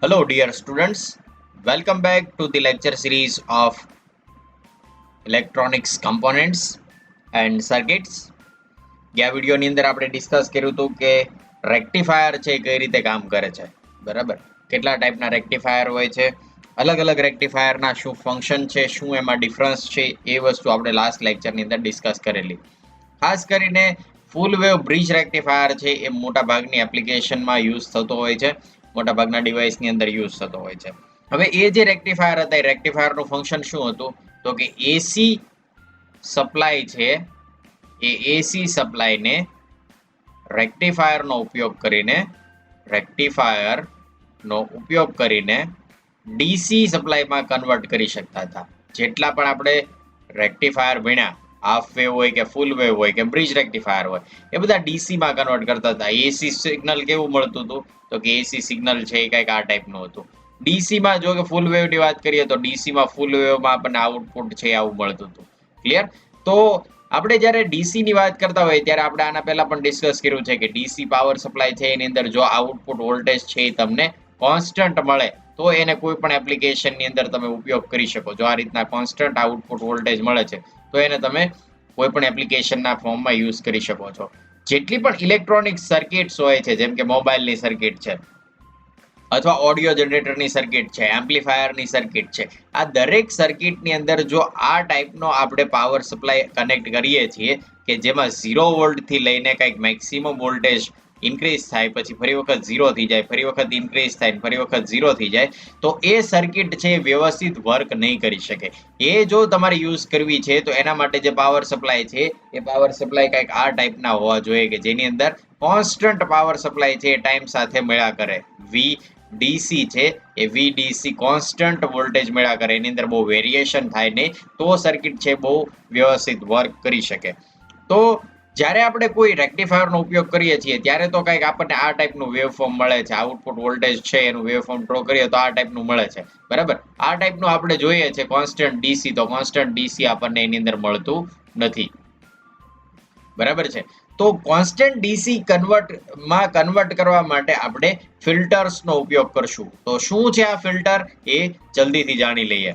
Hello, dear students. Welcome back to the lecture series of electronics components and circuits. ગયા વિડીયોની અંદર આપણે discuss કર્યું હતું કે રેક્ટિફાયર છે કઈ રીતે કામ કરે છે, બરાબર? કેટલા ટાઈપના રેક્ટિફાયર હોય છે, અલગ અલગ રેક્ટિફાયરના શું ફંક્શન છે, શું એમાં ડિફરન્સ છે, એ વસ્તુ આપણે લાસ્ટ લેક્ચરની અંદર ડિસ્કસ કરેલી. ખાસ કરીને ફૂલ વેવ બ્રિજ રેક્ટિફાયર છે એ મોટા ભાગની એપ્લિકેશનમાં યુઝ થતો હોય છે, મોટા ભાગના ડિવાઇસની અંદર યુઝ થતો હોય છે. હવે એ જે રેક્ટિફાયર હતા, એ રેક્ટિફાયરનું ફંક્શન શું હતું? તો કે એસી સપ્લાય છે, એ એસી સપ્લાયને રેક્ટિફાયરનો ઉપયોગ કરીને ડીસી સપ્લાયમાં કન્વર્ટ કરી શકતા હતા. જેટલા પણ આપણે રેક્ટિફાયર ભણ્યા, હાફ વેવ હોય કે ફૂલ વેવ હોય કે બ્રિજ રેક્ટિફાયર હોય, એ બધા ડીસીમાં કન્વર્ટ કરતા હતા. એસી સિગ્નલ કેવું મળતું હતું? તો કે એસી સિગ્નલ છે એ કંઈક આ ટાઈપનું હતું. ડીસીમાં જો કે ફૂલ વેવની વાત કરીએ તો ડીસીમાં ફૂલ વેવમાં આપણને આઉટપુટ છે આવું મળતું હતું. ક્લિયર? તો આપણે જ્યારે ડીસી ની વાત કરતા હોય ત્યારે આપણે આના પહેલા પણ ડિસ્કસ કર્યું છે કે ડીસી પાવર સપ્લાય છે એની અંદર જો આઉટપુટ વોલ્ટેજ છે એ તમને કોન્સ્ટન્ટ મળે તો એને કોઈ પણ એપ્લિકેશનની અંદર તમે ઉપયોગ કરી શકો. જો આ રીતના કોન્સ્ટન્ટ આઉટપુટ વોલ્ટેજ મળે છે તો એને તમે કોઈ પણ એપ્લિકેશનના ફોર્મમાં યુઝ કરી શકો છો. જેટલી પણ ઇલેક્ટ્રોનિક સર્કિટ્સ હોય છે, જેમ કે મોબાઈલની સર્કિટ છે અથવા ઓડિયો જનરેટરની સર્કિટ છે, એમ્પ્લીફાયરની સર્કિટ છે, આ દરેક સર્કિટની અંદર જો આ ટાઈપનો આપણે પાવર સપ્લાય કનેક્ટ કરીએ છીએ કે જેમાં 0 વોલ્ટથી લઈને કંઈક મેક્સિમમ વોલ્ટેજ ઇન્ક્રીઝ થાય, પછી ફરી વખત 0 થઈ જાય, ફરી વખત ઇન્ક્રીઝ થાય, ફરી વખત 0 થઈ જાય, તો એ સર્કિટ છે વ્યવસ્થિત વર્ક નહીં કરી શકે. એ જો તમારે યુઝ કરવી છે તો એના માટે જે પાવર સપ્લાય છે એ પાવર સપ્લાય કંઈક આ ટાઈપના હોવા જોઈએ કે જેની અંદર કોન્સ્ટન્ટ પાવર સપ્લાય છે એ ટાઈમ સાથે મળ્યા કરે. વીડીસી છે એ વીડીસી કોન્સ્ટન્ટ વોલ્ટેજ મળ્યા કરે, એની અંદર બહુ વેરિએશન થાય નહીં, તો સર્કિટ છે બહુ વ્યવસ્થિત વર્ક કરી શકે. તો જ્યારે આપણે કોઈ રેક્ટિફાયરનો ઉપયોગ કરીએ છીએ ત્યારે તો કંઈક આપણને આ ટાઈપનું વેવફોર્મ મળે છે. આઉટપુટ વોલ્ટેજ છે એનું વેવફોર્મ ડ્રો કરીએ તો આ ટાઈપનું મળે છે, બરાબર? આ ટાઈપનું આપણે જોઈએ છે કોન્સ્ટન્ટ ડીસી, તો કોન્સ્ટન્ટ ડીસી આપણને એની અંદર મળતું નથી, બરાબર છે? તો કોન્સ્ટન્ટ ડીસી કન્વર્ટ કરવા માટે આપણે ફિલ્ટર્સનો ઉપયોગ કરશું. તો શું છે આ ફિલ્ટર એ જલ્દીથી જાણી લઈએ.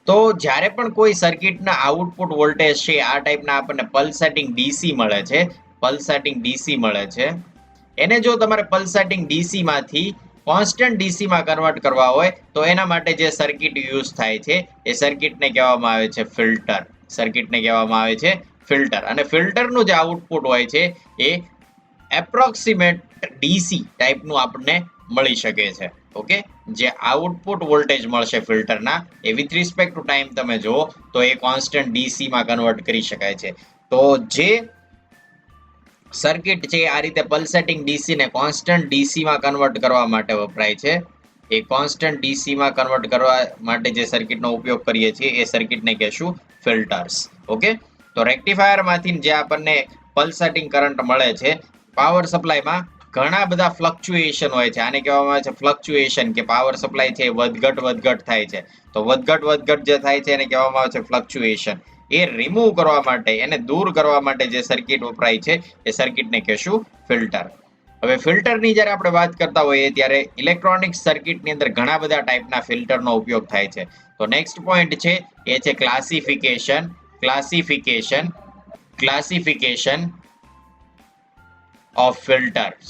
તો જ્યારે પણ કોઈ સર્કિટના આઉટપુટ વોલ્ટેજ છે આ ટાઈપના આપણને પલ્સેટિંગ ડીસી મળે છે, એને જો તમારે પલ્સેટિંગ ડીસી માંથી કોન્સ્ટન્ટ ડીસીમાં કન્વર્ટ કરવા હોય તો એના માટે જે સર્કિટ યુઝ થાય છે એ સર્કિટને કહેવામાં આવે છે ફિલ્ટર. અને ફિલ્ટરનું જે આઉટપુટ હોય છે એ એપ્રોક્સિમેટ ડીસી ટાઈપનું આપણને મળી શકે છે. ઓકે, જે આઉટપુટ વોલ્ટેજ મળશે ફિલ્ટરના A with respect to time તમે જુઓ તો એ કોન્સ્ટન્ટ ડીસીમાં કન્વર્ટ કરી શકાય છે. તો જે સર્કિટ છે આ રીતે પલ્સેટિંગ ડીસી ને કોન્સ્ટન્ટ ડીસીમાં કન્વર્ટ કરવા માટે વપરાય છે. એ કોન્સ્ટન્ટ ડીસીમાં કન્વર્ટ કરવા માટે જે સર્કિટનો ઉપયોગ કરીએ છીએ એ સર્કિટને કહેશું ફિલ્ટર્સ. ઓકે, તો રેક્ટિફાયરમાંથી જે આપણને પલ્સેટિંગ કરંટ મળે છે, પાવર સપ્લાયમાં ઘણા બધા ફ્લક્ચ્યુએશન હોય છે. આને કહેવામાં આવે છે ફ્લક્ચ્યુએશન, કે પાવર સપ્લાય છે વધઘટ થાય છે. તો વધઘટ જે થાય છે એને કહેવામાં આવે છે ફ્લક્ચ્યુએશન. એ રિમૂવ કરવા માટે, એને દૂર કરવા માટે જે સર્કિટ વપરાય છે એ સર્કિટને કહેશું ફિલ્ટર. હવે ફિલ્ટરની જ્યારે આપણે વાત કરતા હોઈએ ત્યારે ઇલેક્ટ્રોનિક સર્કિટની અંદર ઘણા બધા ટાઈપના ફિલ્ટરનો ઉપયોગ થાય છે. તો નેક્સ્ટ પોઈન્ટ છે એ છે ક્લાસિફિકેશન ઓફ ફિલ્ટર્સ.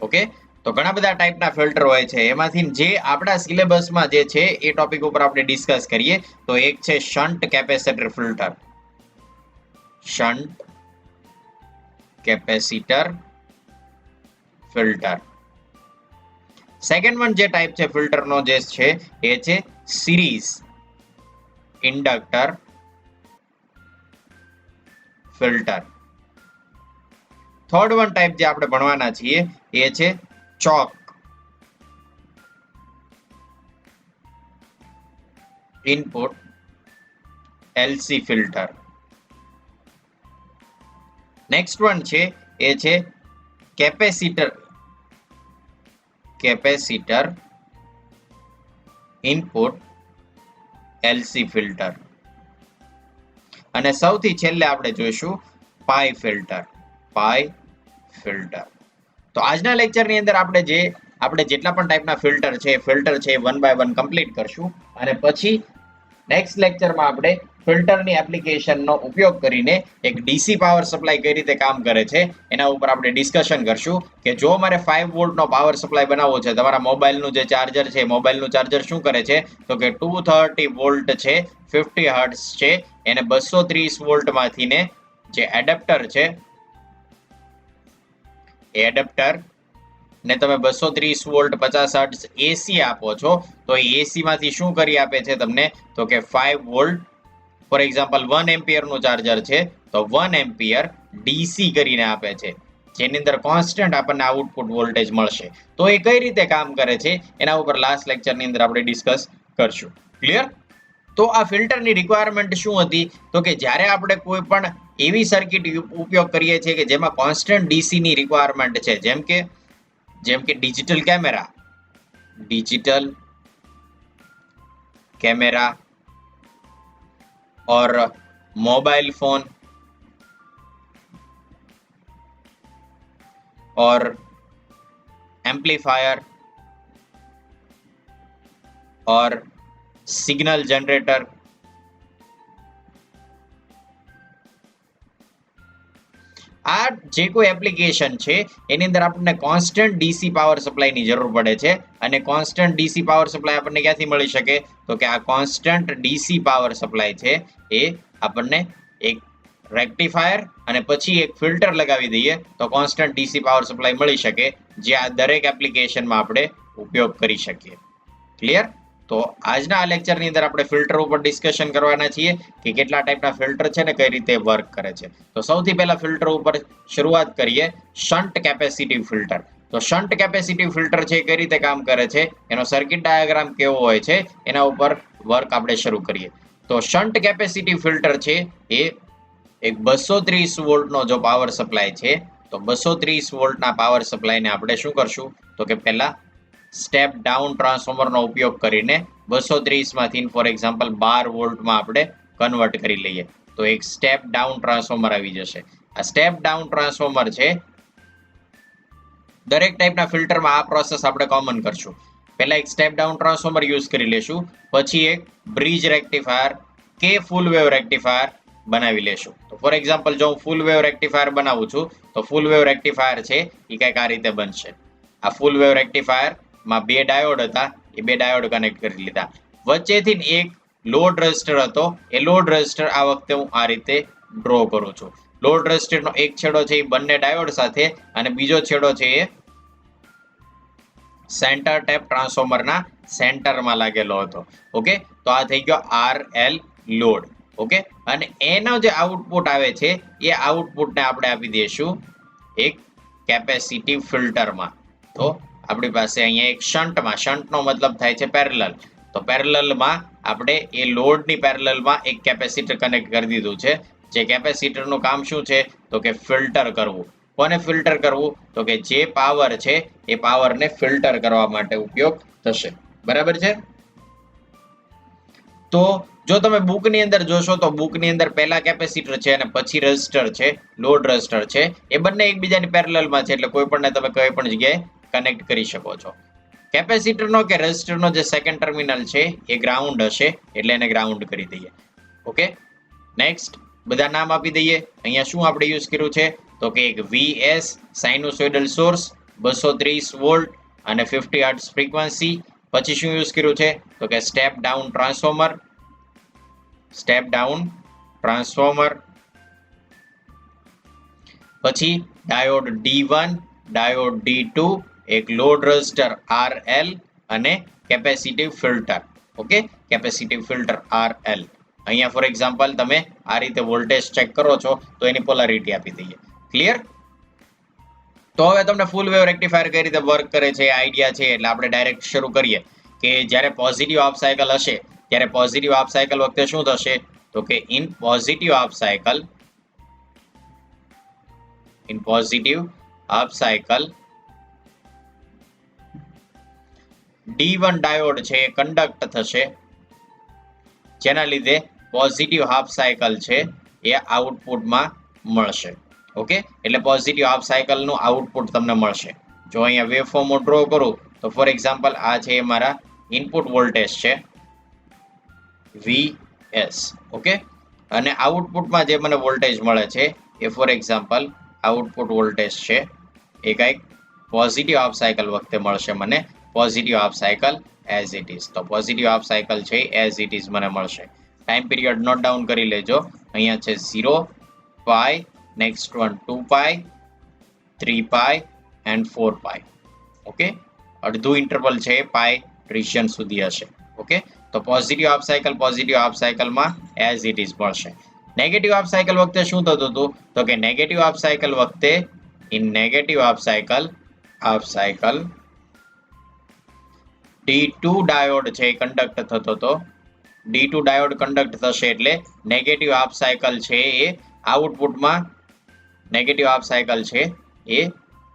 ઓકે, તો ઘણા બધા ટાઈપના ફિલ્ટર હોય છે. એમાંથી જે આપણા સિલેબસમાં જે છે એ ટોપિક ઉપર આપણે ડિસ્કસ કરીએ તો એક છે shunt capacitor filter. Second one જે ટાઈપ છે ફિલ્ટરનો જે છે એ છે series inductor filter. Third one type જે આપણે ભણવાના છીએ એ છે choke input LC filter. Next one છે એ છે કેપેસિટર ઇનપુટ એલસી ફિલ્ટર. અને સૌથી છેલ્લે આપણે જોઈશું પાઈ ફિલ્ટર. તો આજના લેક્ચરની અંદર આપણે જેટલા પણ ટાઈપના ફિલ્ટર છે વન બાય વન કમ્પ્લીટ કરશું અને પછી નેક્સ્ટ લેક્ચરમાં આપણે ફિલ્ટરની એપ્લિકેશનનો ઉપયોગ કરીને એક ડીસી પાવર સપ્લાય કઈ રીતે કામ કરે છે એના ઉપર આપણે ડિસ્કશન કરશું કે જો મારે 5 વોલ્ટનો પાવર સપ્લાય બનાવવો છે, તમારા મોબાઈલનું જે ચાર્જર છે, મોબાઈલનું ચાર્જર શું કરે છે તો કે 230 વોલ્ટ છે, 50 હર્ટ્ઝ છે, એને 230 વોલ્ટમાંથી ને જે એડેપ્ટર છે એ એડેપ્ટર ને તમે 230 વોલ્ટ 50 હર્ટ્ઝ એસી આપો છો તો એ એસી માંથી શું કરી આપે છે તમને તો કે 5 વોલ્ટ ફોર એક્ઝામ્પલ 1 એમ્પિયર નું ચાર્જર છે તો 1 એમ્પિયર ડીસી કરીને આપે છે, જેની અંદર કોન્સ્ટન્ટ આપણને આઉટપુટ વોલ્ટેજ મળશે. તો એ કઈ રીતે કામ કરે છે એના ઉપર લાસ્ટ લેક્ચરની અંદર આપણે ડિસ્કસ કરશું. ક્લિયર? તો આ ફિલ્ટરની રિક્વાયરમેન્ટ શું હતી તો કે જ્યારે આપણે કોઈ પણ એવી સર્કિટ ઉપયોગ કરીએ છીએ કે જેમાં કોન્સ્ટન્ટ ડીસી ની રિક્વાયરમેન્ટ છે, જેમ કે ડિજિટલ कैमरा और मोबाइल फोन और एम्पलीफायर और सिग्नल जनरेटर આ જે કોઈ એપ્લિકેશન છે એની અંદર આપણને કોન્સ્ટન્ટ ડીસી પાવર સપ્લાયની જરૂર પડે છે અને કોન્સ્ટન્ટ ડીસી પાવર સપ્લાય આપણને ક્યાંથી મળી શકે તો કે આ કોન્સ્ટન્ટ ડીસી પાવર સપ્લાય છે એ આપણને એક રેક્ટિફાયર અને પછી એક ફિલ્ટર લગાવી દઈએ તો કોન્સ્ટન્ટ ડીસી પાવર સપ્લાય મળી શકે, જે આ દરેક એપ્લિકેશનમાં આપણે ઉપયોગ કરી શકીએ. ક્લિયર? તો આજના આ લેક્ચરની અંદર આપણે ફિલ્ટર ઉપર ડિસ્કશન કરવાના છીએ કે કેટલા ટાઈપના ફિલ્ટર છે ને કઈ રીતે વર્ક કરે છે. તો સૌથી પહેલા ફિલ્ટર ઉપર શરૂઆત કરીએ શન્ટ કેપેસિટિવ ફિલ્ટર. તો શન્ટ કેપેસિટિવ ફિલ્ટર છે કઈ રીતે કામ કરે છે, એનો સર્કિટ ડાયાગ્રામ કેવો હોય છે એના ઉપર વર્ક આપણે શરૂ કરીએ. તો શન્ટ કેપેસિટિવ ફિલ્ટર છે એ એક 230 વોલ્ટનો જો પાવર સપ્લાય છે તો 230 વોલ્ટના પાવર સપ્લાયને આપણે શું કરશું તો કે પહેલા સ્ટેપ ડાઉન ટ્રાન્સફોર્મરનો ઉપયોગ કરીને 230 માંથી ફોર એક્ઝામ્પલ 12 વોલ્ટમાં આપણે કન્વર્ટ કરી લઈએ તો એક સ્ટેપ ડાઉન ટ્રાન્સફોર્મર આવી જશે. આ સ્ટેપ ડાઉન ટ્રાન્સફોર્મર છે, દરેક ટાઈપના ફિલ્ટરમાં આ પ્રોસેસ આપણે કોમન કરશું. પહેલા એક સ્ટેપ ડાઉન ટ્રાન્સફોર્મર યુઝ કરી લેશું, પછી એક બ્રિજ રેક્ટિફાયર કે ફૂલ વેવ રેક્ટિફાયર બનાવી લેશું. તો ફોર એક્ઝામ્પલ જો હું ફૂલ વેવ રેક્ટિફાયર બનાવું છું તો ફૂલ વેવ રેક્ટિફાયર છે એ કંઈક આ રીતે બનશે. આ ફૂલ વેવ રેક્ટિફાયર માં 2 ડાયોડ હતા, એ 2 ડાયોડ કનેક્ટ કરી લીધા, વચ્ચેથી એક લોડ રેઝિસ્ટર હતો, એ લોડ રેઝિસ્ટર આ વખતે હું આ રીતે ડ્રો કરું છું. લોડ રેઝિસ્ટરનો એક છેડો છે એ બંને ડાયોડ સાથે અને બીજો છેડો છે એ સેન્ટર ટેપ ટ્રાન્સફોર્મરના સેન્ટરમાં લાગેલો હતો. ઓકે, તો આ થઈ ગયો RL લોડ. ઓકે, અને એનો જે આઉટપુટ આવે છે એ આઉટપુટને આપણે આપી દઈશું એક કેપેસિટિવ ફિલ્ટરમાં. તો આપણી પાસે અહીંયા એક શન્ટનો મતલબ થાય છે પેરેલલ, તો પેરેલલમાં આપણે એ લોડની પેરેલલમાં એક કેપેસિટર કનેક્ટ કરી દીધું છે. જે કેપેસિટરનું કામ શું છે તો કે ફિલ્ટર કરવું. કોને ફિલ્ટર કરવું તો કે જે પાવર છે એ પાવરને ફિલ્ટર કરવા માટે ઉપયોગ થશે. બરાબર છે? તો જો તમે બુકની અંદર જોશો તો બુકની અંદર પહેલા કેપેસિટર છે અને પછી રેઝિસ્ટર છે, લોડ રેઝિસ્ટર છે, એ બંને એકબીજાની પેરેલલમાં છે, એટલે કોઈ પણને તમે કઈ પણ જગ્યાએ કનેક્ટ કરી શકો છો. કેપેસિટરનો કે રેઝિસ્ટરનો જે સેકન્ડ ટર્મિનલ છે એ ગ્રાઉન્ડ હશે, એટલે એને ગ્રાઉન્ડ કરી દઈએ. ઓકે, નેક્સ્ટ બધા નામ આપી દઈએ. અહીંયા શું આપણે યુઝ કર્યું છે તો કે એક VS સાઇનુસોઇડલ સોર્સ 230 વોલ્ટ અને 50 હર્ટ્ઝ ફ્રીક્વન્સી. પછી શું યુઝ કર્યું છે તો કે સ્ટેપ ડાઉન ટ્રાન્સફોર્મર, પછી ડાયોડ D1, ડાયોડ D2, એક લોડ રેઝિસ્ટર RL અને capacitive filter. Okay, capacitive filter RL. અહીંયા ફોર એક્ઝામ્પલ તમે આ રીતે વોલ્ટેજ ચેક કરો છો તો એની પોલારિટી આપી દઈએ. ક્લિયર? તો હવે તમને ફૂલ વેવ રેક્ટિફાયર કઈ રીતે વર્ક કરે છે આઈડિયા છે, એટલે આપણે ડાયરેક્ટ શરૂ કરીએ કે જ્યારે પોઝિટિવ હાફ સાયકલ હશે ત્યારે પોઝિટિવ હાફ સાયકલ વખતે શું થશે તો કે in positive half cycle D1 diode છે એ કન્ડક્ટ થશે, જેના લીધે પોઝિટિવ હાફ સાયકલ છે એ આઉટપુટમાં મળશે. ઓકે, એટલે પોઝિટિવ હાફ સાયકલનું આઉટપુટ તમને મળશે. જો અહીંયા વેવ ફોર્મ હું ડ્રો કરું તો ફોર એક્ઝામ્પલ આ છે મારા ઇનપુટ વોલ્ટેજ છે VS. ઓકે, અને આઉટપુટમાં જે મને વોલ્ટેજ મળે છે એ ફોર એક્ઝામ્પલ આઉટપુટ વોલ્ટેજ છે એ કંઈક પોઝિટિવ હાફ સાયકલ વખતે મળશે મને positive half cycle as it is. તો પોઝિટિવ હાફ સાયકલ છે એઝ ઇટ ઇઝ મને મળશે. ટાઈમ પીરિયડ નોટ ડાઉન કરી લેજો. અહીંયા છે 0, pi, next one 2 pi, 3 pi and 4 pi. Okay, અડધું ઇન્ટરવલ છે પાઈ રીજિયન સુધી હશે. ઓકે, તો પોઝિટિવ હાફ સાયકલમાં એઝ ઇટ ઇઝ મળશે. નેગેટિવ હાફ સાયકલ વખતે શું થતું હતું તો કે નેગેટિવ હાફ સાયકલ વખતે in negative half cycle D2 diode છે કન્ડક્ટ થતો હતો. D2 ડાયોડ કન્ડક્ટ થશે એટલે નેગેટિવ હાફ સાયકલ છે એ આઉટપુટમાં નેગેટિવ હાફ સાયકલ છે એ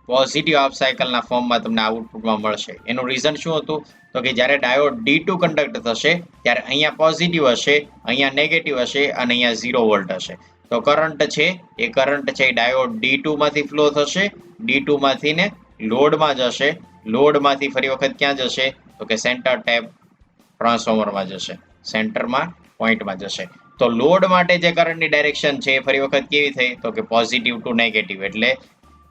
પોઝિટિવ હાફ સાયકલના ફોર્મમાં તમને આઉટપુટમાં મળશે. એનું રીઝન શું હતું તો કે જ્યારે ડાયોડ D2 કન્ડક્ટ થશે ત્યારે અહીંયા પોઝિટિવ હશે, અહીંયા નેગેટિવ હશે અને અહીંયા 0 વોલ્ટ હશે. તો કરંટ છે એ ડાયોડ D2 માંથી ફ્લો થશે, D2 માંથી ને લોડમાં જશે, લોડમાંથી ફરી વખત ક્યાં જશે તો કે સેન્ટર ટેપ ટ્રાન્સફોર્મરમાં જશે, સેન્ટરમાં પોઈન્ટમાં જશે. તો લોડ માટે જે કરંટની ડાયરેક્શન છે એ ફરી વખત કેવી થઈ તો કે પોઝિટિવ ટુ નેગેટિવ. એટલે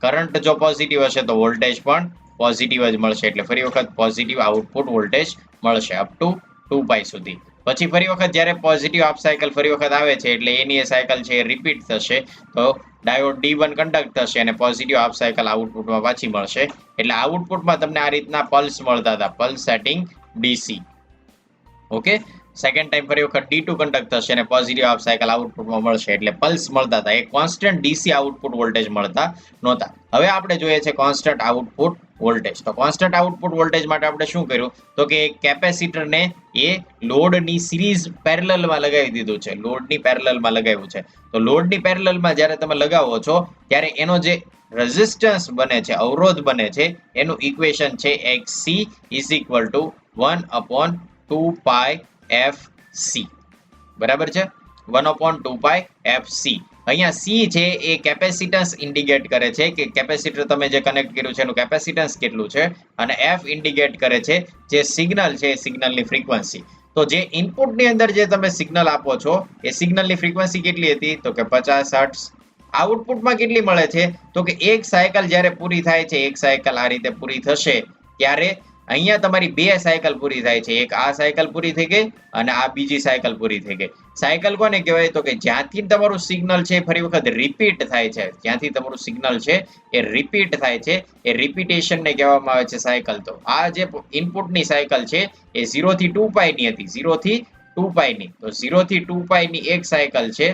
કરંટ જો પોઝિટિવ હશે તો વોલ્ટેજ પણ પોઝિટિવ જ મળશે. એટલે ફરી વખત પોઝિટિવ આઉટપુટ વોલ્ટેજ મળશે અપ ટુ 2 પાઈ સુધી. પછી ફરી વખત જ્યારે પોઝિટિવ હાફ સાયકલ ફરી વખત આવે છે એટલે એની એ સાયકલ છે એ રિપીટ થશે. તો ડાયોડ D1 કન્ડક્ટ થશે અને પોઝિટિવ હાફ સાયકલ આઉટપુટમાં પાછી મળશે. એટલે આઉટપુટમાં તમને આ રીતના પલ્સ મળતા હતા, pulse setting DC. Okay, second time ફરી વખત D2 કન્ડક્ટ થશે અને પોઝિટિવ હાફ સાયકલ આઉટપુટમાં મળશે. એટલે પલ્સ મળતા હતા, એક કોન્સ્ટન્ટ DC આઉટપુટ વોલ્ટેજ મળતા નહોતા. હવે આપણે જોઈએ છે કોન્સ્ટન્ટ આઉટપુટ વોલ્ટેજ. તો કોન્સ્ટન્ટ આઉટપુટ વોલ્ટેજ માટે આપણે શું કર્યું તો કે કેપેસિટરને એ લોડની સિરીઝ પેરેલલમાં લગાવી દીધું છે, લોડની પેરેલલમાં લગાવ્યું છે. તો લોડની પેરેલલમાં જ્યારે તમે લગાવો છો ત્યારે એનો જે રેઝિસ્ટન્સ બને છે, અવરોધ બને છે, એનું ઇક્વેશન છે XC is equal two 1/2 pi FC. બરાબર છે, 1/2 પાઈ FC. અહીંયા C છે એ કેપેસિટન્સ ઇન્ડિકેટ કરે છે કે કેપેસિટર તમે જે કનેક્ટ કર્યું છે એનું કેપેસિટન્સ કેટલું છે, અને F ઇન્ડિકેટ કરે છે જે સિગ્નલ છે એ સિગ્નલની ફ્રીક્વન્સી. તો જે ઇનપુટની અંદર જે તમે સિગ્નલ આપો છો એ સિગ્નલની ફ્રીક્વન્સી કેટલી હતી તો કે 50 હર્ટ્ઝ. આઉટપુટમાં કેટલી મળે છે તો કે એક સાયકલ જ્યારે પૂરી થાય છે, એક સાયકલ આ રીતે પૂરી થશે ત્યારે અહીંયા તમારી 2 સાયકલ પૂરી થાય છે. એક આ સાયકલ પૂરી થઈ ગઈ અને આ બીજી સાયકલ પૂરી થઈ ગઈ. સાયકલ કોને કહેવાય તો કે જ્યાંથી તમારું સિગ્નલ છે ફરી વખત રિપીટ થાય છે, જ્યાંથી તમારું સિગ્નલ છે એ રિપીટ થાય છે એ રિપીટેશનને કહેવામાં આવે છે સાયકલ. તો આ જે ઇનપુટની સાયકલ છે એ 0 થી 2 પાઈ ની હતી, 0 થી 2 પાઈ ની. તો 0 થી 2 પાઈ ની એક સાયકલ છે.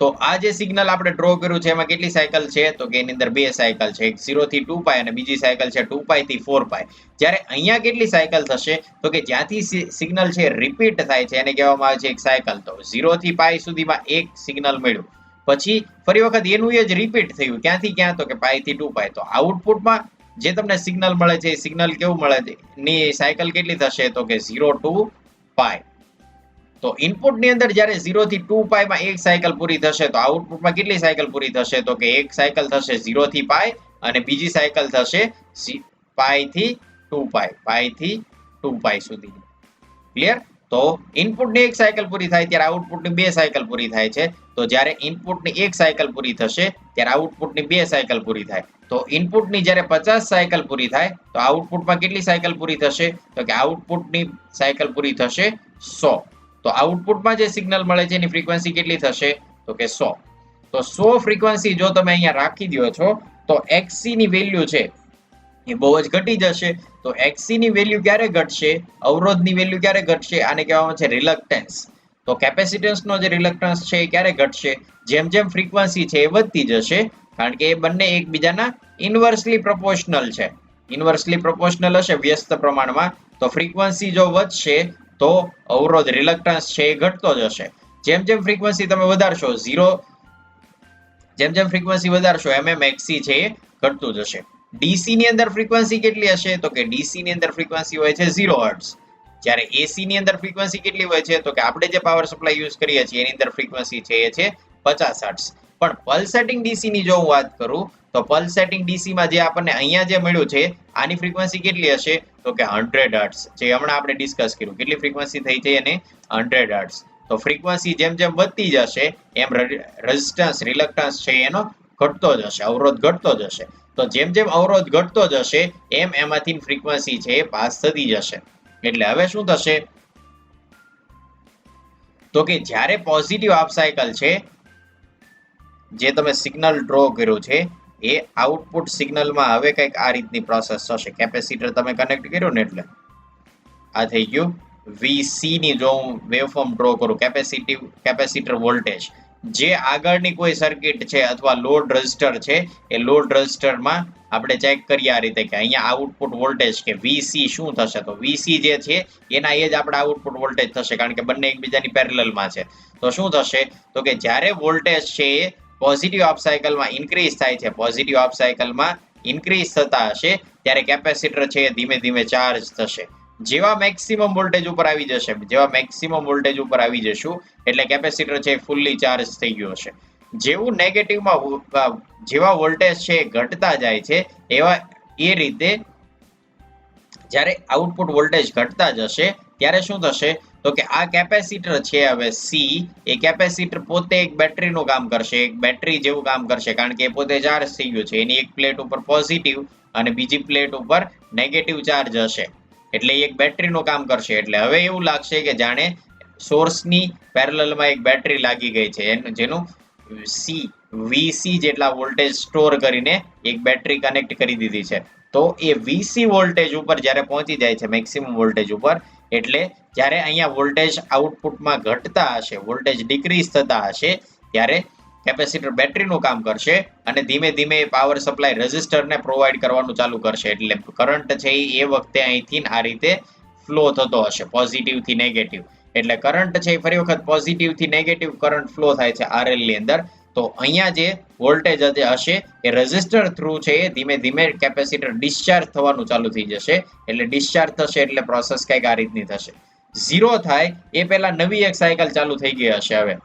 તો આ જે સિગ્નલ આપણે ડ્રો કર્યું છે એમાં કેટલી સાયકલ છે તો કે એની અંદર 2 સાયકલ છે, એક 0 થી 2 પાઈ અને બીજી સાયકલ છે 2 પાઈ થી 4 પાઈ. જ્યારે અહીંયા કેટલી સાયકલ થશે તો કે જ્યાંથી સિગ્નલ છે રિપીટ થાય છે એને કહેવામાં આવે છે એક સાયકલ. તો 0 થી પાઈ સુધીમાં એક સિગ્નલ મળ્યું, પછી ફરી વખત એનું એ જ રિપીટ થયું, ક્યાંથી ક્યાં તો કે પાઈ થી 2 પાઈ. તો આઉટપુટમાં જે તમને સિગ્નલ મળે છે એ સિગ્નલ કેવું મળે છે ની સાયકલ કેટલી થશે તો કે 0 ટુ પાઈ. તો ઇનપુટની અંદર જ્યારે 0 થી 2 પાઈમાં એક સાયકલ પૂરી થશે તો આઉટપુટમાં કેટલી સાયકલ પૂરી થશે તો કે એક સાયકલ થશે 0 થી પાઈ અને બીજી સાયકલ થશે પાઈ થી 2 પાઈ, પાઈ થી 2 પાઈ સુધી. ક્લિયર? તો ઇનપુટની એક સાયકલ પૂરી થાય ત્યારે આઉટપુટની 2 સાયકલ પૂરી થાય છે. તો જ્યારે ઇનપુટની એક સાયકલ પૂરી થશે ત્યારે આઉટપુટની 2 સાયકલ પૂરી થાય. તો ઇનપુટની જ્યારે 50 સાયકલ પૂરી થાય તો આઉટપુટમાં કેટલી સાયકલ પૂરી થશે તો કે આઉટપુટની સાયકલ પૂરી થશે 100. તો આઉટપુટમાં જે સિગ્નલ મળે છે એની ફ્રીક્વન્સી કેટલી થશે તો કે 100. તો 100 ફ્રીક્વન્સી જો તમે અહીંયા રાખી દો છો તો XC ની વેલ્યુ છે એ બહુ જ ઘટી જશે. તો XC ની વેલ્યુ ક્યારે ઘટશે, અવરોધની વેલ્યુ ક્યારે ઘટશે, આને કહેવામાં છે રિલક્ટન્સ. તો કેપેસિટન્સનો જે રિલક્ટન્સ છે એ ક્યારે ઘટશે, જેમ જેમ ફ્રીક્વન્સી છે એ વધતી જશે, કારણ કે એ બંને એકબીજાના ઇન્વર્સલી પ્રોપોર્શનલ છે. ઇન્વર્સલી પ્રોપોર્શનલ હશે વ્યસ્ત પ્રમાણમાં, તો ફ્રીક્વન્સી જો વધશે તો અવરોધ રિલક્ટન્સ છે એ ઘટતો જશે. જેમ જેમ ફ્રીક્વન્સી તમે વધારશો જેમ જેમ ફ્રીક્વન્સી વધારશો XC છે એ ઘટતું જશે. DC ની અંદર ફ્રીક્વન્સી કેટલી હશે તો કે DC ની અંદર ફ્રીક્વન્સી હોય છે 0 હર્ટ્ઝ. જ્યારે AC ની અંદર ફ્રીક્વન્સી કેટલી હોય છે તો કે આપણે જે પાવર સપ્લાય યુઝ કરીએ છીએ એની અંદર ફ્રીક્વન્સી છે એ છે 50 હર્ટ્ઝ. પણ પલ્સેટિંગ ડીસી ની જો હું વાત કરું તો પલ્સેટિંગ ડીસી માં જે આપણને અહીંયા જે મળ્યું છે આની ફ્રીક્વન્સી કેટલી હશે તો કે 100 હર્ટ્ઝ, જે હમણાં આપણે ડિસ્કસ કર્યું. કેટલી ફ્રીક્વન્સી થઈ છે એને 100 હર્ટ્ઝ. તો ફ્રીક્વન્સી જેમ જેમ વધતી જશે એમ રેઝિસ્ટન્સ રિલક્ટન્સ છે એનો ઘટતો જશે, અવરોધ ઘટતો જશે. તો જેમ જેમ અવરોધ ઘટતો જશે એમ એમાંથી ફ્રીક્વન્સી છે એ પાસ થતી જશે. એટલે હવે શું થશે તો કે જ્યારે પોઝિટિવ હાફ સાયકલ છે, જે તમે સિગ્નલ ડ્રો કર્યું છે એ આઉટપુટ સિગ્નલમાં હવે કંઈક આ રીતની પ્રોસેસ થશે. કેપેસિટર તમે કનેક્ટ કર્યું ને એટલે આ થઈ ગયું વીસી ની જો હું વેવફોર્મ ડ્રો કરું, કેપેસિટર વોલ્ટેજ જે આગળની કોઈ સર્કિટ છે અથવા લોડ રેઝિસ્ટર છે એ લોડ રેઝિસ્ટરમાં આપણે ચેક કરીએ આ રીતે કે અહીંયા આઉટપુટ વોલ્ટેજ કે વીસી શું થશે. તો વીસી જે છે એના એ જ આપણા આઉટપુટ વોલ્ટેજ થશે, કારણ કે બંને એકબીજાની પેરેલલમાં છે. તો શું થશે તો કે જ્યારે વોલ્ટેજ છે એ પોઝિટિવ હાફ સાયકલમાં ઇન્ક્રીઝ થાય છે, પોઝિટિવ હાફ સાયકલમાં ઇન્ક્રીઝ થતા હશે ત્યારે કેપેસિટર છે એ ધીમે ધીમે ચાર્જ થશે. જેવા મેક્સિમમ વોલ્ટેજ ઉપર આવી જશે, જેવા મેક્સિમમ વોલ્ટેજ ઉપર આવી જશું એટલે કેપેસિટર છે ફૂલ્લી ચાર્જ થઈ ગયો હશે. જેવું નેગેટિવમાં જેવા વોલ્ટેજ છે ઘટતા જાય છે એવા એ રીતે જ્યારે આઉટપુટ વોલ્ટેજ ઘટતા જશે ત્યારે શું થશે તો કે આ કેપેસિટર છે હવે સી એ કેપેસિટર પોતે એક બેટરીનું કામ કરશે, એક બેટરી જેવું કામ કરશે, કારણ કે એ પોતે ચાર્જ થઈ ગયું છે. એની એક પ્લેટ ઉપર પોઝિટિવ અને બીજી પ્લેટ ઉપર નેગેટિવ ચાર્જ હશે એટલે એક બેટરીનું કામ કરશે. એટલે હવે એવું લાગશે કે જાણે સોર્સની પેરેલલમાં એક બેટરી લાગી ગઈ છે, જેનું વીસી જેટલા વોલ્ટેજ સ્ટોર કરીને એક બેટરી કનેક્ટ કરી દીધી છે. તો એ વીસી વોલ્ટેજ ઉપર જ્યારે પહોંચી જાય છે મેક્સિમમ વોલ્ટેજ ઉપર, એટલે જ્યારે અહીંયા વોલ્ટેજ આઉટપુટમાં ઘટતા હશે, વોલ્ટેજ ડિક્રીઝ થતા હશે ત્યારે કેપેસિટર બેટરીનું કામ કરશે અને ધીમે ધીમે પાવર સપ્લાય રેઝિસ્ટરને પ્રોવાઈડ કરવાનું ચાલુ કરશે. એટલે કરંટ છે એ વખતે અહીંથી આ રીતે ફ્લો થતો હશે પોઝિટિવ થી નેગેટિવ. એટલે કરંટ છે ફરી વખત પોઝિટિવ થી નેગેટિવ કરંટ ફ્લો થાય છે આરએલ ની અંદર. તો અહીંયા જે વોલ્ટેજ હશે એ રેઝિસ્ટર થ્રુ છે એ ધીમે ધીમે કેપેસિટર ડિસ્ચાર્જ થવાનું ચાલુ થઈ જશે. એટલે ડિસ્ચાર્જ થશે એટલે પ્રોસેસ કંઈક આ રીતની થશે. ઝીરો થાય એ પહેલા નવી એક સાયકલ ચાલુ થઈ ગઈ હશે. હવે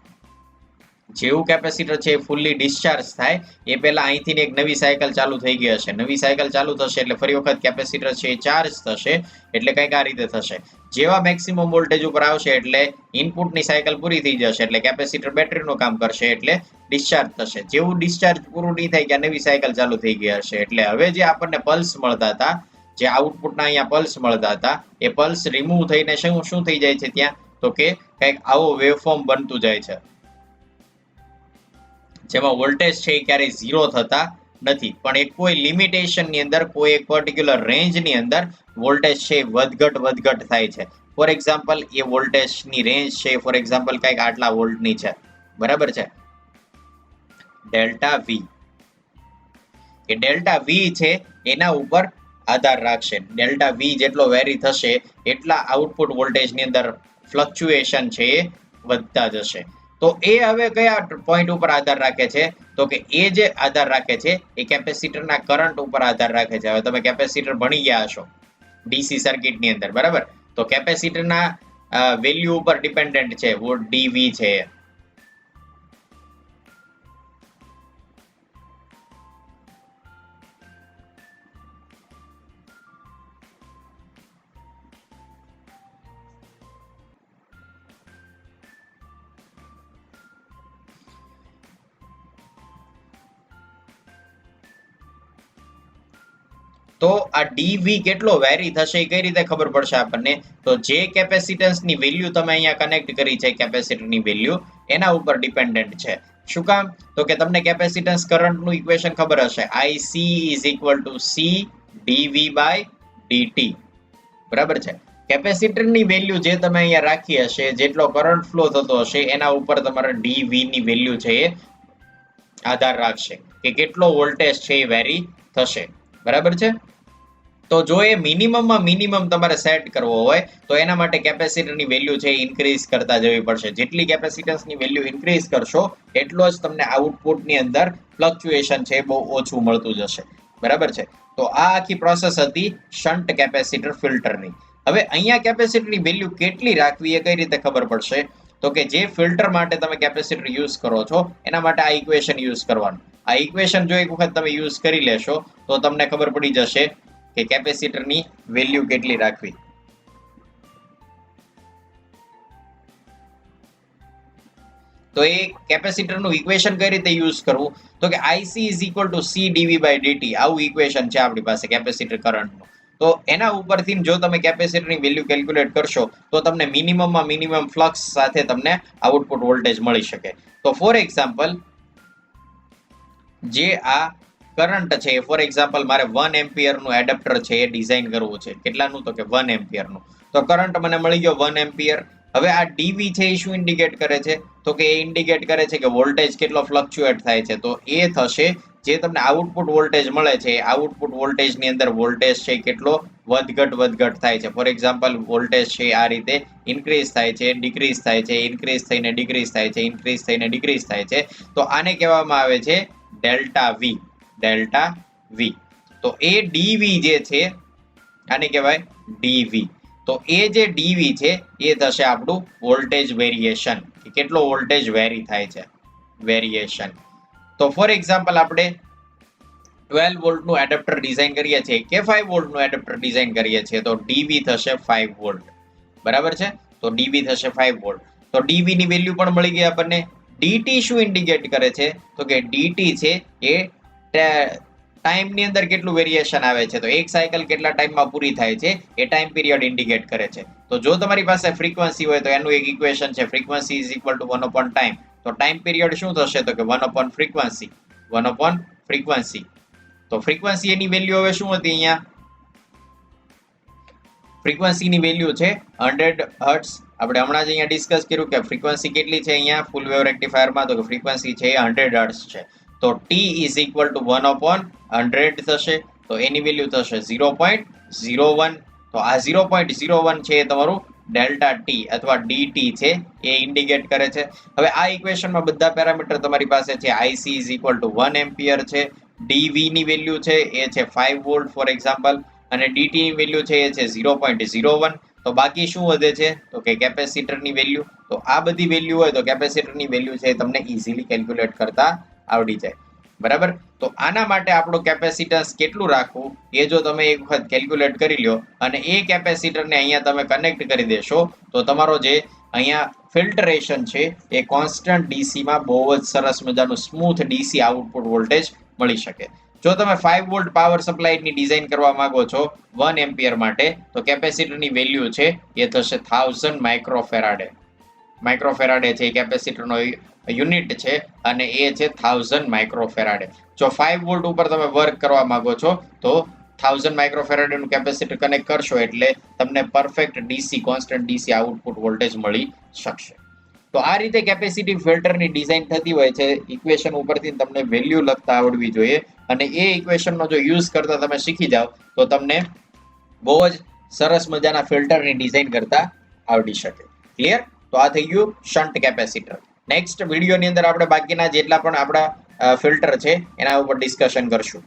જેવું કેપેસિટર છે ફૂલ્લી ડિસ્ચાર્જ થાય એ પહેલા અહીંથી એક નવી સાયકલ ચાલુ થઈ ગઈ હશે. નવી સાયકલ ચાલુ થશે એટલે ફરી વખત કેપેસિટર છે એ ચાર્જ થશે. એટલે કંઈક આ રીતે થશે. જેવા મેક્સિમમ વોલ્ટેજ ઉપર આવશે એટલે ઇનપુટની સાયકલ પૂરી થઈ જશે એટલે કેપેસિટર બેટરીનું કામ કરશે એટલે ડિસ્ચાર્જ થશે. જેવું ડિસ્ચાર્જ પૂરું નહીં થાય કે નવી સાયકલ ચાલુ થઈ ગઈ હશે. એટલે હવે જે આપણને પલ્સ મળતા હતા, જે આઉટપુટના અહીંયા પલ્સ મળતા હતા એ પલ્સ રિમૂવ થઈને શું થઈ જાય છે ત્યાં તો કે કંઈક આવો વેવફોર્મ બનતું જાય છે, જેમાં વોલ્ટેજ છે એ ક્યારેય ઝીરો થતા નથી, પણ એક કોઈ લિમિટેશનની અંદર, કોઈ એક પર્ટિક્યુલર રેન્જની અંદર વોલ્ટેજ છે વધઘટ થાય છે. ફોર એક્ઝામ્પલ એ વોલ્ટેજની રેન્જ છે ફોર એક્ઝામ્પલ કંઈક આટલા વોલ્ટની છે, બરાબર છે, ડેલ્ટા વી. એ ડેલ્ટા વી છે એના ઉપર આધાર રાખશે. ડેલ્ટા વી જેટલો વેરી થશે એટલા આઉટપુટ વોલ્ટેજની અંદર ફ્લક્ચ્યુએશન છે એ વધતા જશે. તો એ હવે કયા પોઈન્ટ ઉપર આધાર રાખે છે તો કે એ જે આધાર રાખે છે એ કેપેસિટરના કરંટ ઉપર આધાર રાખે છે. હવે તમે કેપેસિટર ભણી ગયા હશો ડીસી સર્કિટની અંદર, બરાબર? તો કેપેસિટરના વેલ્યુ ઉપર ડિપેન્ડન્ટ છે ડીવી છે. તો આ ડીવી કેટલો વેરી થશે એ કઈ રીતે ખબર પડશે આપણને? તો જે કેપેસિટન્સની વેલ્યુ તમે અહીંયા કનેક્ટ કરી છે, કેપેસિટરની વેલ્યુ એના ઉપર ડિપેન્ડન્ટ છે. શું કામ? તો કે તમને કેપેસિટન્સ કરંટનું ઇક્વેશન ખબર હશે, IC is equal to C dV by dt, બરાબર છે? કેપેસિટરની વેલ્યુ જે તમે અહીંયા રાખી હશે, જેટલો કરંટ ફ્લો થતો હશે એના ઉપર તમારા dV ની વેલ્યુ છે એ આધાર રાખશે કે કેટલો વોલ્ટેજ છે એ વેરી થશે, બરાબર છે? તો જો એ મિનિમમમાં મિનિમમ તમારે સેટ કરવો હોય તો એના માટે કેપેસિટરની વેલ્યુ છે ઇન્ક્રીઝ કરતા જવી પડશે. જેટલી કેપેસિટન્સની વેલ્યુ ઇન્ક્રીઝ કરશો એટલો જ તમને આઉટપુટની અંદર ફ્લક્ચ્યુએશન છે બહુ ઓછું મળતું જશે, બરાબર છે? તો આ આખી પ્રોસેસ હતી શન્ટ કેપેસિટર ફિલ્ટરની. હવે અહીંયા કેપેસિટરની વેલ્યુ કેટલી રાખવી એ કઈ રીતે ખબર પડશે? તો કે જે ફિલ્ટર માટે તમે કેપેસિટર યુઝ કરો છો એના માટે આ ઇક્વેશન યુઝ કરવાનું. આ ઇક્વેશન જો એક વખત તમે યુઝ કરી લેશો તો તમને ખબર પડી જશે કે કેપેસિટરની વેલ્યુ કેટલી રાખવી. તો એ કેપેસિટરનું ઇક્વેશન કઈ રીતે યુઝ કરવું, તો કે IC is equal to C dV by dt, આવું ઇક્વેશન છે આપણી પાસે કેપેસિટર કરંટનું. તો એના ઉપરથી જો તમે કેપેસિટરની વેલ્યુ કેલ્ક્યુલેટ કરશો તો તમને મિનિમમમાં મિનિમમ ફ્લક્સ સાથે તમને આઉટપુટ વોલ્ટેજ મળી શકે. તો ફોર એક્ઝામ્પલ જે આ કરંટ છે, ફોર એક્ઝામ્પલ મારે 1 એમ્પિયરનું એડપ્ટર છે એ ડિઝાઇન કરવું છે. કેટલાનું, તો કે 1 એમ્પિયરનું. તો કરંટ મને મળી ગયો 1 એમ્પિયર. હવે આ ડીવી છે એ શું ઇન્ડિકેટ કરે છે, તો કે એ ઇન્ડિકેટ કરે છે કે વોલ્ટેજ કેટલો ફ્લક્ચ્યુએટ થાય છે. તો એ થશે જે તમને આઉટપુટ વોલ્ટેજ મળે છે, આઉટપુટ વોલ્ટેજની અંદર વોલ્ટેજ છે કેટલો વધઘટ થાય છે. ફોર એક્ઝામ્પલ વોલ્ટેજ છે આ રીતે ઇન્ક્રીઝ થાય છે, ડિક્રીઝ થાય છે, ઇન્ક્રીઝ થઈને ડિક્રીઝ થાય છે, ઇન્ક્રીઝ થઈને ડિક્રીઝ થાય છે. તો આને કહેવામાં આવે છે ડેલ્ટા વી. ડેલ્ટા વી. તો એ ડીવી જે છે આને કહેવાય ડીવી. તો એ જે ડીવી છે એ થશે આપણું વોલ્ટેજ વેરિએશન, કે કેટલો વોલ્ટેજ વેરી થાય છે, વેરિએશન. તો ફોર એક્ઝામ્પલ આપણે 12 વોલ્ટનું એડપ્ટર ડિઝાઇન કરીએ છીએ કે 5 વોલ્ટનું એડપ્ટર ડિઝાઇન કરીએ છીએ તો ડીવી થશે 5 વોલ્ટ. બરાબર છે. તો ડીવી થશે 5 વોલ્ટ. તો ડીવી ની વેલ્યુ પણ મળી ગઈ આપણને. ડીટી શું ઇન્ડિકેટ કરે છે, તો કે ડીટી છે એ ટાઈમની અંદર કેટલું વેરિએશન આવે છે, તો એક સાયકલ કેટલા ટાઈમમાં પૂરી થાય છે એ ટાઈમ પીરિયડ ઇન્ડિકેટ કરે છે. તો જો તમારી પાસે ફ્રીક્વન્સી હોય તો એનું એક ઇક્વેશન છે, frequency is equal two 1 upon time. તો ટાઈમ પીરિયડ શું થશે, તો કે 1 અપોન ફ્રીક્વન્સી. 1 upon frequency. તો ફ્રીક્વન્સી એની વેલ્યુ હવે શું હતી, અહીંયા ફ્રીક્વન્સીની વેલ્યુ છે 100 હર્ટ્ઝ. આપણે હમણાં જ અહીંયા ડિસ્કસ કર્યું કે ફ્રીક્વન્સી કેટલી છે અહીંયા ફૂલ વેવ રેક્ટિફાયરમાં, તો કે ફ્રીક્વન્સી છે 100 હર્ટ્ઝ છે. તો t is equal two 1 upon 100 થશે. તો એની વેલ્યુ થશે 0.01. તો આ 0.01 છે એ તમારું ડેલ્ટા ટી અથવા ડીટી છે એ ઇન્ડિકેટ કરે છે. હવે આ ઇક્વેશનમાં બધા પેરામીટર તમારી પાસે છે. IC is equal two 1 ampere છે, DV ની વેલ્યુ છે એ છે 5 વોલ્ટ ફોર એક્ઝામ્પલ, અને DT ની વેલ્યુ છે એ છે 0.01. તો બાકી શું વધે છે, તો કે કેપેસિટરની વેલ્યુ. તો આ બધી વેલ્યુ હોય તો કેપેસિટરની વેલ્યુ છે તમને ઇઝીલી કેલ્ક્યુલેટ કરતા આવડી જાય. બરાબર. તો આના માટે આપણું કેપેસિટન્સ કેટલું રાખવું એ જો તમે એક વખત કેલ્ક્યુલેટ કરી લ્યો અને એ કેપેસિટરને અહીંયા તમે કનેક્ટ કરી દેશો તો તમારો જે અહીંયા ફિલ્ટરેશન છે એ કોન્સ્ટન્ટ ડીસીમાં બહુ જ સરસ મજાનું સ્મૂથ ડીસી આઉટપુટ વોલ્ટેજ મળી શકે. જો તમે 5 વોલ્ટ પાવર સપ્લાયની ડિઝાઇન કરવા માંગો છો 1 એમ્પિયર માટે તો કેપેસિટરની વેલ્યુ છે એ થશે 1000 માઇક્રોફેરાડે. માઇક્રોફેરાડે છે એ કેપેસિટરનો યુનિટ છે અને એ છે 1000 માઇક્રોફેરાડે. જો 5 વોલ્ટ ઉપર તમે વર્ક કરવા માંગો છો તો 1000 માઇક્રોફેરાડેનું કેપેસિટર કનેક્ટ કરશો એટલે તમને perfect DC constant DC output voltage મળી શકશે. તો આ રીતે કેપેસિટી ફિલ્ટરની ડિઝાઇન થતી હોય છે. ઇક્વેશન ઉપરથી તમને વેલ્યુ લખતા આવડવી જોઈએ અને એ ઇક્વેશનનો જો યુઝ કરતા તમે શીખી જાઓ તો તમને બહુ જ સરસ મજાના ફિલ્ટરની ડિઝાઇન કરતા આવડી શકે. ક્લિયર? તો આ થઈ ગયું શન્ટ કેપેસિટર. નેક્સ્ટ વિડીયોની અંદર આપણે બાકીના જેટલા પણ આપણા ફિલ્ટર છે એના ઉપર ડિસ્કશન કરશું.